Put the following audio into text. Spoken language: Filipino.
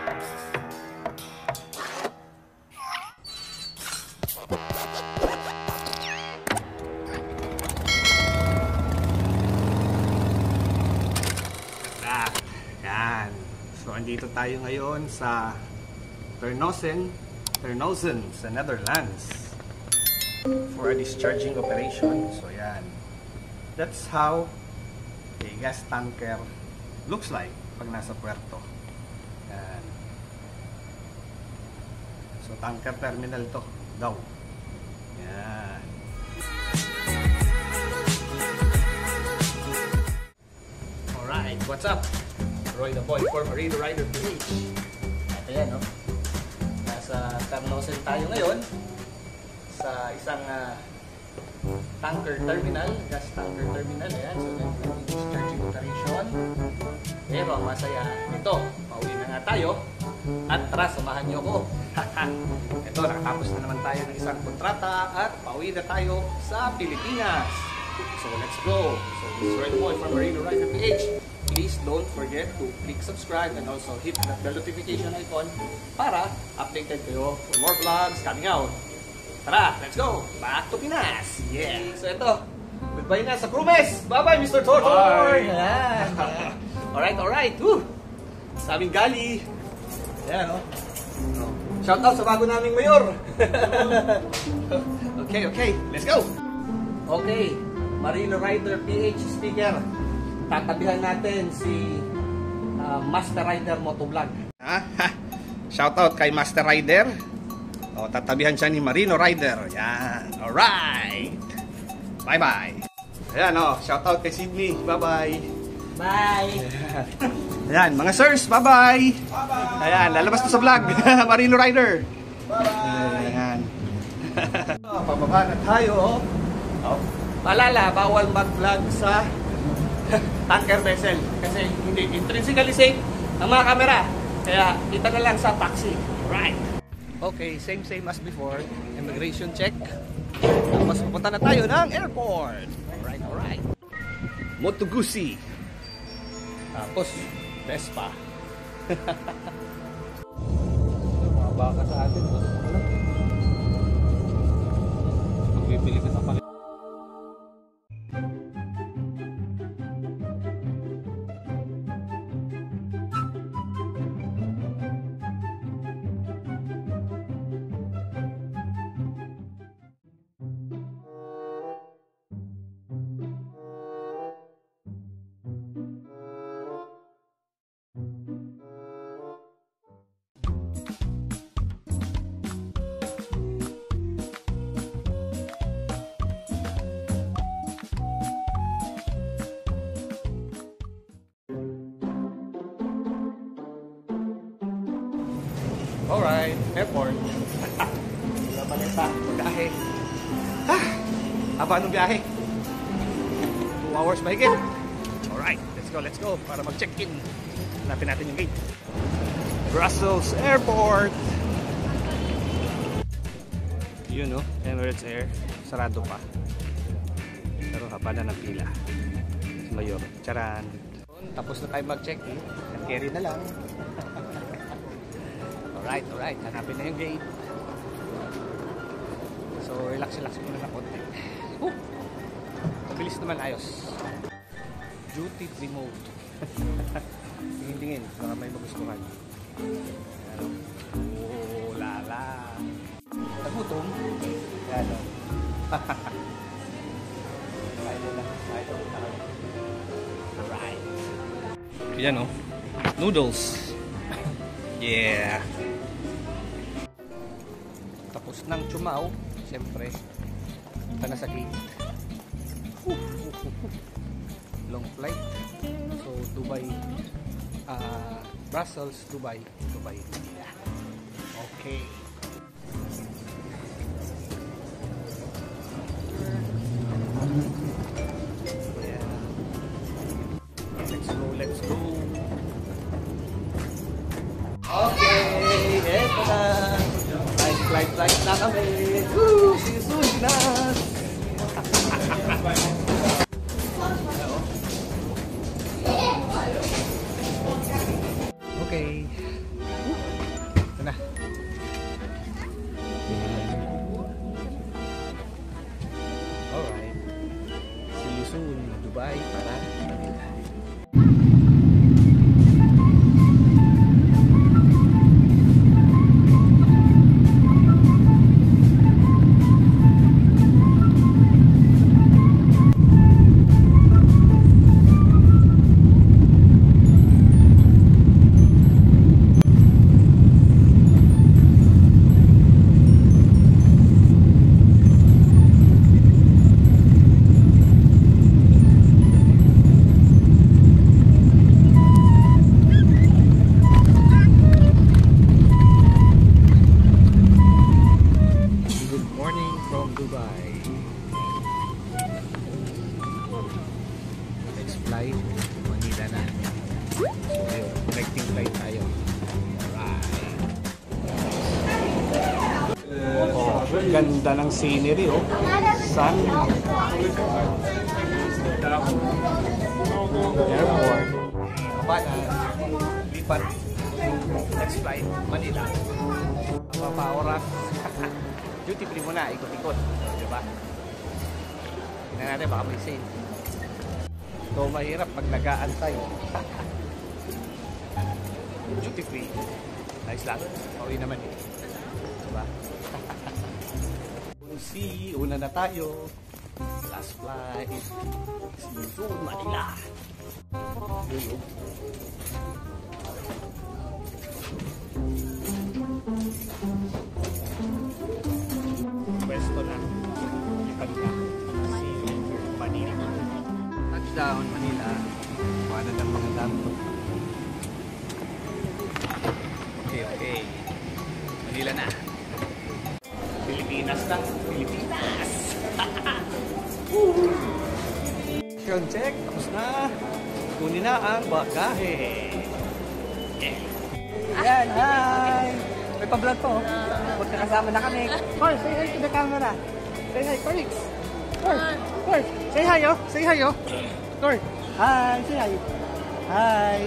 Yan. So, andito tayo ngayon sa Terneuzen sa Netherlands for a discharging operation. So, yan. That's how a gas tanker looks like pag nasa puerto. Yan. So, tanker terminal to daw. Yan. Alright, what's up? Roy the Boy for Marino Rider PH. Ito yan, no? Nasa Terneuzen tayo ngayon sa isang tanker terminal, gas tanker terminal. Ayan, so naging discharging operation. Pero ang masaya ito, pauwi na nga tayo. At tara, samahan niyo ako. Ito, nakatapos na naman tayo ng isang kontrata at pauwi na tayo sa Pilipinas. So let's go. So this is Roy the Boy from Marino Rider PH. Please don't forget to click subscribe and also hit the notification icon para updated kayo for more vlogs coming out. Tara, let's go! Back to Pinas! Yeah! So ito, goodbye na sa crewmates! Bye-bye, Mr. Tortor! Ayan! Alright! Woo! Sa aming gali! Ayan, oh. Shout out sa bago naming mayor! Okay, let's go! Okay, Marino Rider PH speaker. Tatabihan natin si Master Rider Motovlog. Shout out kay Master Rider. O, tatabihan siya ni Marino Rider. Yan. Alright. Bye-bye. Ayan, o. Shout out kay Sydney. Bye-bye. Bye. Ayan, mga sirs. Bye-bye. Bye-bye. Ayan, lalabas to sa vlog. Marino Rider. Bye-bye. Ayan. Pababa na tayo. Oh. Paalala, bawal mag-vlog sa tanker vessel kasi hindi intrinsically safe ang mga camera, kaya kita na lang sa taxi. Right. Okay, same as before. Immigration check. Tapos pupunta na tayo ng airport. Alright. Moto Guzzi. Tapos Vespa. Mga baka sa atin. Magbibili ka sa palit. Alright, airport. Wala malita, biyahe. Haba nung biyahe. 2 hours mahigit. Alright, let's go. Para mag-check-in. Hanapin natin yung gate. Brussels Airport. Yun, no? Emirates Air. Sarado pa. Pero haba na ng pila. Mayor. Charan. Tapos na tayo mag-check-in. Carry na lang. Alright. Hanapin na yung gate. So, relax muna na konti. Mabilis naman, ayos. Duty free mode. Tingin. Baka may magustuhan. Oh, lala. Nagutom. Yan, o. Alright. Yan, o. Noodles. Yeah. Tapos ng Chumao, siyempre, punta na sa gate. Long flight. So, Dubai, Brussels, Dubai. Yeah. Okay. Yeah. Let's go. Okay, eto na. Flight na kami. Woo! See you soon, Pinas! Okay. Ganda ng scenery, oh. Sun. Airport. Baba na. Lipat. Next flight, Manila. Papa oras. Duty free muna, ikot-ikot. Diba? Tingnan natin, baka may sale. Ito mahirap pag nag-aantay. Duty free. Nice lang. Pauwi naman eh. Diba? See, una na tayo. Last flight. See you soon, Manila. Pwesto na. Ipag na. See you, Manila. Touchdown, Manila. Paano ng mga dami? Okay. Manila na. Pilipinas na. Pilipinas. Mission check. Tapos na. Kunin na ang bagahe. Ayan, hi! May pa-vlog po. Magkakasama na kami. Cor, say hi to the camera. Say hi, Corix. Cor, say hi, oh. Say hi, oh. Cor, hi, say hi. Hi.